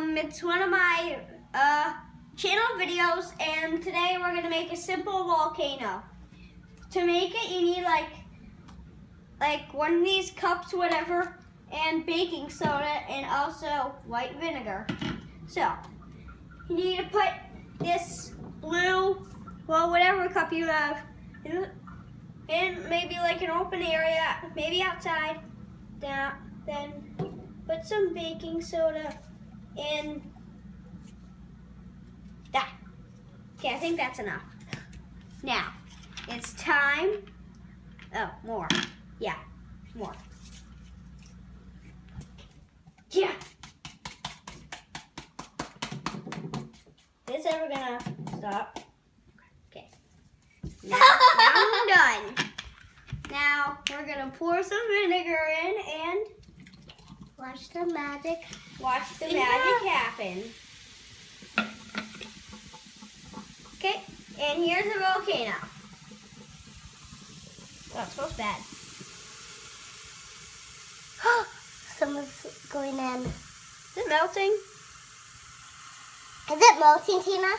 It's one of my channel videos, and today we're gonna make a simple volcano. To make it, you need like one of these cups, whatever, and baking soda, and also white vinegar. So you need to put this blue, well, whatever cup you have, in maybe like an open area, maybe outside. Then put some baking soda in that. Okay, I think that's enough. Now, it's time. Oh, more. Yeah, more. Yeah. Is this ever gonna stop? Okay. Now I'm done. Now we're gonna pour some vinegar in and watch the magic happen. Okay, and here's the volcano. Oh, it smells bad. Someone's going in. Is it melting? Is it melting, Tina?